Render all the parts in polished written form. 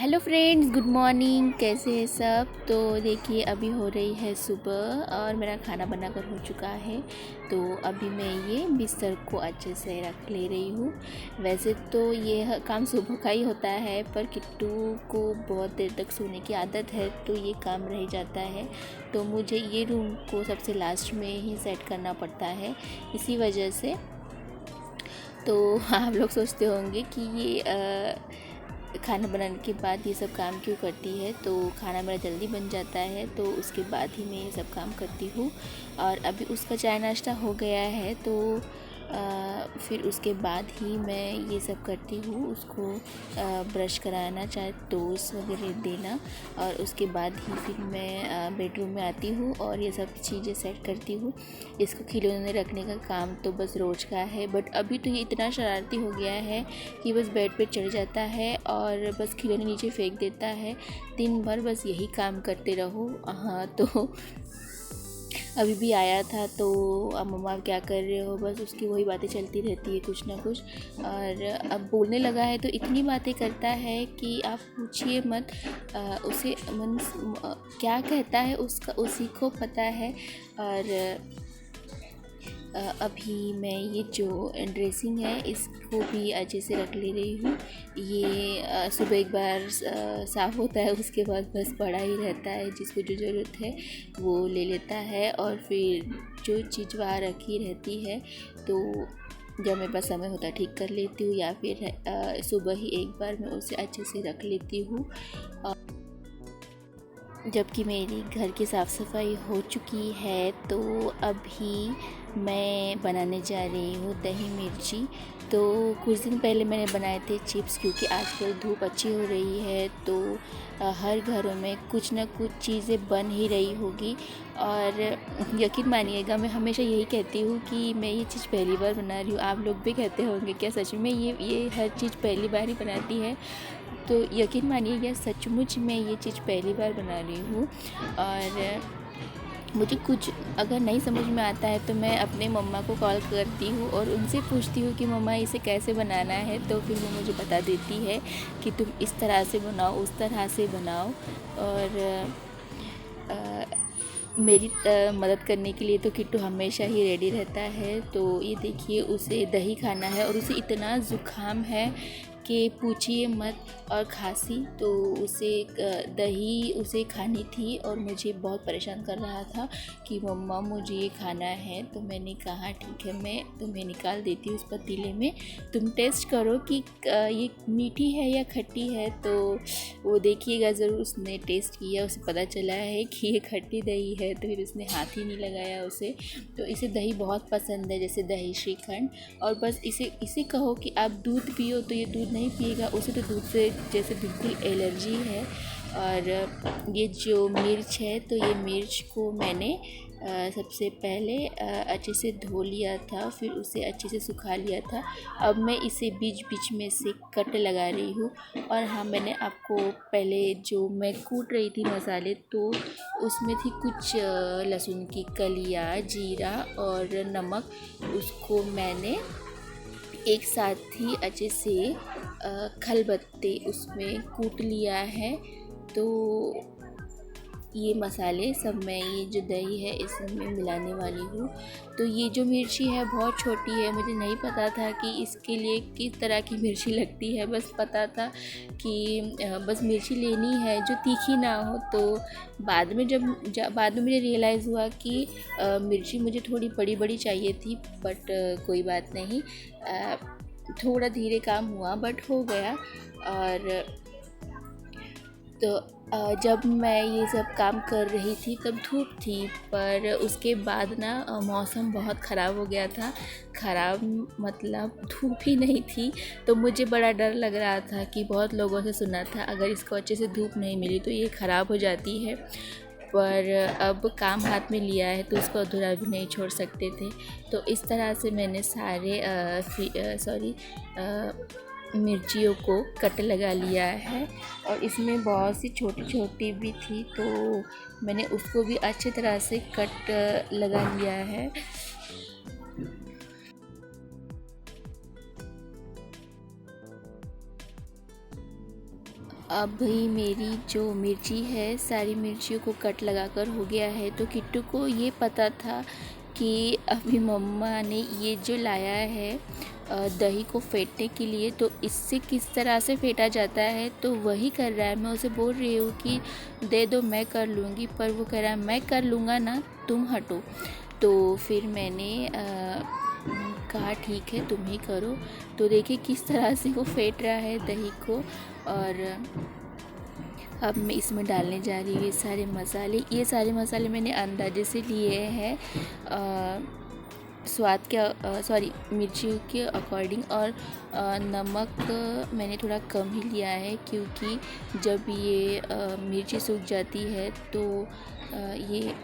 Hello friends, good morning. कैसे हैं सब? तो देखिए, अभी हो रही है सुबह और मेरा खाना बनाकर हो चुका है। तो अभी मैं ये बिस्तर को अच्छे से रख ले रही हूँ। वैसे तो ये काम सुबह का ही होता है, पर किट्टू को बहुत देर तक सोने की आदत है तो ये काम रह जाता है। तो मुझे ये रूम को सबसे लास्ट में ही सेट करना पड़ता है, इसी वजह से। तो आप लोग सोचते होंगे कि ये खाना बनाने के बाद ये सब काम क्यों करती है। तो खाना मेरा जल्दी बन जाता है तो उसके बाद ही मैं ये सब काम करती हूँ। और अभी उसका चाय नाश्ता हो गया है तो फिर उसके बाद ही मैं ये सब करती हूँ। उसको ब्रश कराना, चाहे टोस्ट वगैरह देना, और उसके बाद ही फिर मैं बेडरूम में आती हूँ और ये सब चीज़ें सेट करती हूँ। इसको खिलौने रखने का काम तो बस रोज़ का है, बट अभी तो ये इतना शरारती हो गया है कि बस बेड पे चढ़ जाता है और बस खिलौने नीचे फेंक देता है। दिन भर बस यही काम करते रहो। हाँ, तो अभी भी आया था तो अब मम्मा क्या कर रहे हो, बस उसकी वही बातें चलती रहती है कुछ ना कुछ। और अब बोलने लगा है तो इतनी बातें करता है कि आप पूछिए मत। उसे मन क्या कहता है उसका उसी को पता है। और अभी मैं ये जो ड्रेसिंग है इसको भी अच्छे से रख ले रही हूँ। ये सुबह एक बार साफ़ होता है, उसके बाद बस पड़ा ही रहता है। जिसको जो ज़रूरत है वो ले लेता है और फिर जो चीज़ वहाँ रखी रहती है तो जब मेरे पास समय होता है ठीक कर लेती हूँ, या फिर सुबह ही एक बार मैं उसे अच्छे से रख लेती हूँ। जबकि मेरी घर की साफ़ सफाई हो चुकी है तो अभी मैं बनाने जा रही हूँ दही मिर्ची। तो कुछ दिन पहले मैंने बनाए थे चिप्स, क्योंकि आजकल धूप अच्छी हो रही है तो हर घरों में कुछ ना कुछ चीज़ें बन ही रही होगी। और यकीन मानिएगा, मैं हमेशा यही कहती हूँ कि मैं ये चीज़ पहली बार बना रही हूँ। आप लोग भी कहते होंगे क्या सच में ये हर चीज़ पहली बार ही बनाती है? तो यकीन मानिएगा, सचमुच मैं ये चीज़ पहली बार बना रही हूँ। और मुझे कुछ अगर नहीं समझ में आता है तो मैं अपने मम्मा को कॉल करती हूँ और उनसे पूछती हूँ कि मम्मा इसे कैसे बनाना है। तो फिर वो मुझे बता देती है कि तुम इस तरह से बनाओ, उस तरह से बनाओ। और मेरी मदद करने के लिए तो किट्टू हमेशा ही रेडी रहता है। तो ये देखिए, उसे दही खाना है और उसे इतना ज़ुकाम है कि पूछिए मत, और खांसी। तो उसे दही उसे खानी थी और मुझे बहुत परेशान कर रहा था कि मम्मा मुझे ये खाना है। तो मैंने कहा ठीक है, मैं तुम्हें निकाल देती हूँ उस पतीले में, तुम टेस्ट करो कि ये मीठी है या खट्टी है। तो वो देखिएगा ज़रूर। उसने टेस्ट किया, उसे पता चला है कि ये खट्टी दही है, तो फिर उसने हाथ ही नहीं लगाया उसे। तो इसे दही बहुत पसंद है, जैसे दही श्रीखंड। और बस इसे कहो कि आप दूध पियो तो ये दूध नहीं पिएगा, उसे तो दूध से जैसे बिल्कुल एलर्जी है। और ये जो मिर्च है तो ये मिर्च को मैंने सबसे पहले अच्छे से धो लिया था, फिर उसे अच्छे से सुखा लिया था। अब मैं इसे बीच बीच में से कट लगा रही हूँ। और हाँ, मैंने आपको पहले जो मैं कूट रही थी मसाले, तो उसमें थी कुछ लहसुन की कलियाँ, जीरा और नमक। उसको मैंने एक साथ ही अच्छे से खलबत्ते उसमें कूट लिया है। तो ये मसाले सब मैं ये जो दही है इसमें मिलाने वाली हूँ। तो ये जो मिर्ची है बहुत छोटी है, मुझे नहीं पता था कि इसके लिए किस तरह की मिर्ची लगती है। बस पता था कि बस मिर्ची लेनी है जो तीखी ना हो। तो बाद में बाद में मुझे रियलाइज़ हुआ कि मिर्ची मुझे थोड़ी बड़ी बड़ी चाहिए थी, बट कोई बात नहीं, थोड़ा धीरे काम हुआ बट हो गया। और तो जब मैं ये सब काम कर रही थी तब धूप थी, पर उसके बाद ना मौसम बहुत ख़राब हो गया था। ख़राब मतलब धूप ही नहीं थी। तो मुझे बड़ा डर लग रहा था कि बहुत लोगों से सुना था अगर इसको अच्छे से धूप नहीं मिली तो ये ख़राब हो जाती है। पर अब काम हाथ में लिया है तो उसको अधूरा भी नहीं छोड़ सकते थे। तो इस तरह से मैंने सारे मिर्चियों को कट लगा लिया है। और इसमें बहुत सी छोटी छोटी भी थी तो मैंने उसको भी अच्छी तरह से कट लगा लिया है। अभी मेरी जो मिर्ची है सारी मिर्चियों को कट लगाकर हो गया है। तो किट्टू को ये पता था कि अभी मम्मा ने ये जो लाया है दही को फेंटने के लिए, तो इससे किस तरह से फेंटा जाता है तो वही कर रहा है। मैं उसे बोल रही हूँ कि दे दो मैं कर लूँगी, पर वो कह रहा है मैं कर लूँगा ना, तुम हटो। तो फिर मैंने कहा ठीक है तुम ही करो। तो देखिए किस तरह से वो फेंट रहा है दही को। और अब मैं इसमें डालने जा रही हूँ ये सारे मसाले। ये सारे मसाले मैंने अंदाजे से लिए हैं स्वाद के सॉरी मिर्ची के अकॉर्डिंग। और नमक मैंने थोड़ा कम ही लिया है, क्योंकि जब ये मिर्ची सूख जाती है तो ये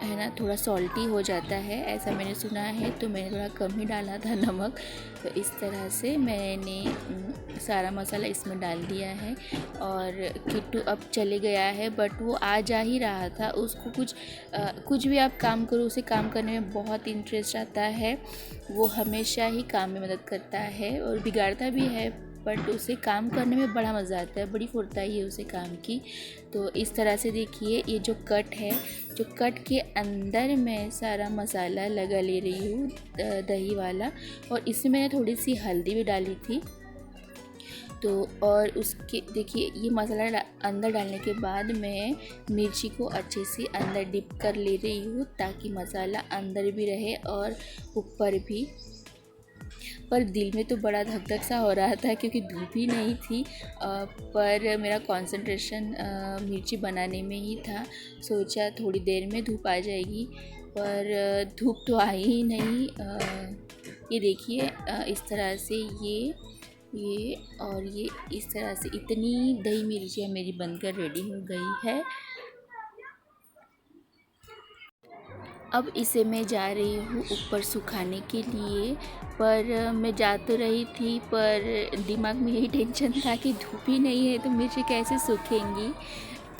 है ना थोड़ा सॉल्टी हो जाता है, ऐसा मैंने सुना है। तो मैंने थोड़ा कम ही डाला था नमक। तो इस तरह से मैंने सारा मसाला इसमें डाल दिया है। और किट्टू अब चले गया है, बट वो आ जा ही रहा था। उसको कुछ भी आप काम करो, उसे काम करने में बहुत इंटरेस्ट आता है। वो हमेशा ही काम में मदद करता है और बिगाड़ता भी है, बट उसे काम करने में बड़ा मज़ा आता है, बड़ी फुर्ताई है उसे काम की। तो इस तरह से देखिए ये जो कट है, जो कट के अंदर मैं सारा मसाला लगा ले रही हूँ दही वाला। और इसमें मैंने थोड़ी सी हल्दी भी डाली थी। तो और उसके देखिए ये मसाला अंदर डालने के बाद मैं मिर्ची को अच्छे से अंदर डिप कर ले रही हूँ, ताकि मसाला अंदर भी रहे और ऊपर भी। पर दिल में तो बड़ा धक धक सा हो रहा था, क्योंकि धूप ही नहीं थी। पर मेरा कंसंट्रेशन मिर्ची बनाने में ही था। सोचा थोड़ी देर में धूप आ जाएगी, पर धूप तो आई ही नहीं। ये देखिए इस तरह से ये और ये इस तरह से इतनी दही मिर्चियाँ मेरी बनकर रेडी हो गई है। अब इसे मैं जा रही हूँ ऊपर सुखाने के लिए। पर मैं जा तो रही थी, पर दिमाग में यही टेंशन था कि धूप ही नहीं है तो मिर्ची कैसे सूखेंगी।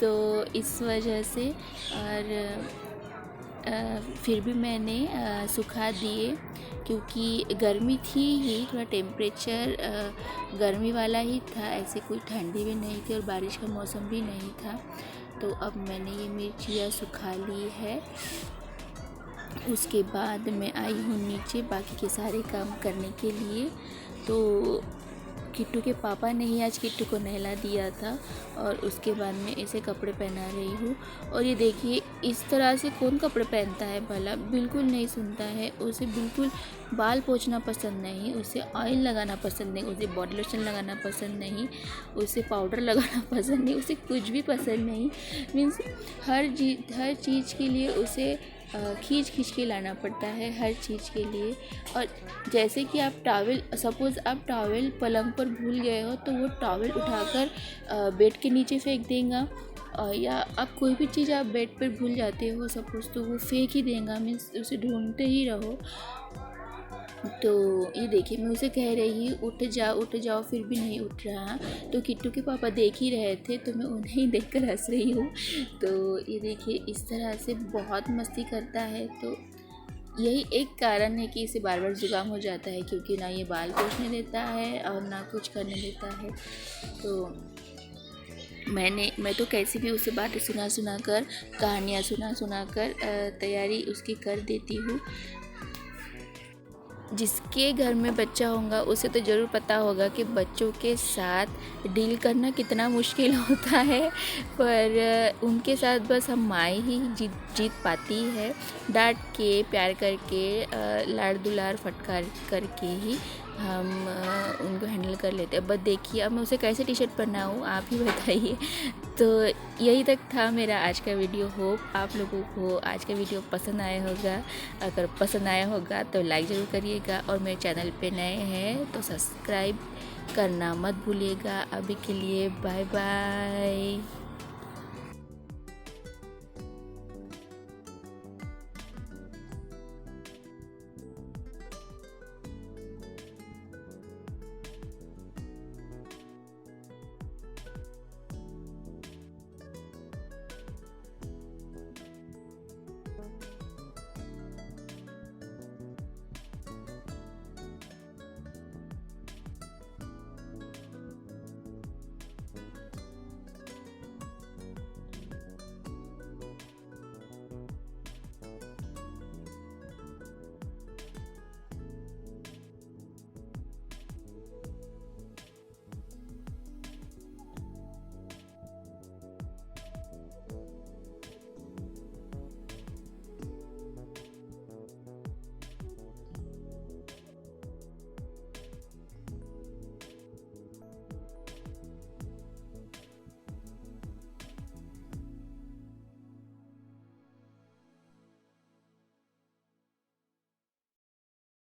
तो इस वजह से और फिर भी मैंने सुखा दिए, क्योंकि गर्मी थी ही, थोड़ा टेम्परेचर गर्मी वाला ही था, ऐसे कोई ठंडी भी नहीं थी और बारिश का मौसम भी नहीं था। तो अब मैंने ये मिर्चियाँ सुखा ली है। उसके बाद मैं आई हूँ नीचे बाकी के सारे काम करने के लिए। तो किट्टू के पापा ने ही आज किट्टू को नहला दिया था, और उसके बाद मैं इसे कपड़े पहना रही हूँ। और ये देखिए इस तरह से कौन कपड़े पहनता है भला, बिल्कुल नहीं सुनता है। उसे बिल्कुल बाल पोंछना पसंद नहीं, उसे ऑयल लगाना पसंद नहीं, उसे बॉडी लोशन लगाना पसंद नहीं, उसे पाउडर लगाना पसंद नहीं, उसे कुछ भी पसंद नहीं। मीन्स हर चीज़ के लिए उसे खींच के लाना पड़ता है, हर चीज़ के लिए। और जैसे कि आप सपोज़ आप टॉवेल पलंग पर भूल गए हो, तो वो टॉवेल उठाकर बेड के नीचे फेंक देगा। या आप कोई भी चीज़ आप बेड पर भूल जाते हो सपोज़, तो वो फेंक ही देगा। मीन्स उसे ढूंढते ही रहो। तो ये देखिए मैं उसे कह रही उठ जाओ, फिर भी नहीं उठ रहा। तो किट्टू के पापा देख ही रहे थे, तो मैं उन्हें ही देख कर हंस रही हूँ। तो ये देखिए इस तरह से बहुत मस्ती करता है। तो यही एक कारण है कि इसे बार बार जुकाम हो जाता है, क्योंकि ना ये बाल पोंछने देता है और ना कुछ करने देता है। तो मैं तो कैसे भी उसे बातें सुना कर, कहानियाँ सुना कर तैयारी उसकी कर देती हूँ। जिसके घर में बच्चा होगा उसे तो ज़रूर पता होगा कि बच्चों के साथ डील करना कितना मुश्किल होता है। पर उनके साथ बस हम माँ ही जीत पाती है, डांट के, प्यार करके, लाड़ दुलार फटकार करके ही हम उनको हैंडल कर लेते हैं। बस देखिए अब मैं उसे कैसे टी शर्ट पहनाऊँ, आप ही बताइए। तो यही तक था मेरा आज का वीडियो। होप आप लोगों को आज का वीडियो पसंद आया होगा। अगर पसंद आया होगा तो लाइक ज़रूर करिएगा, और मेरे चैनल पे नए हैं तो सब्सक्राइब करना मत भूलिएगा। अभी के लिए बाय बाय।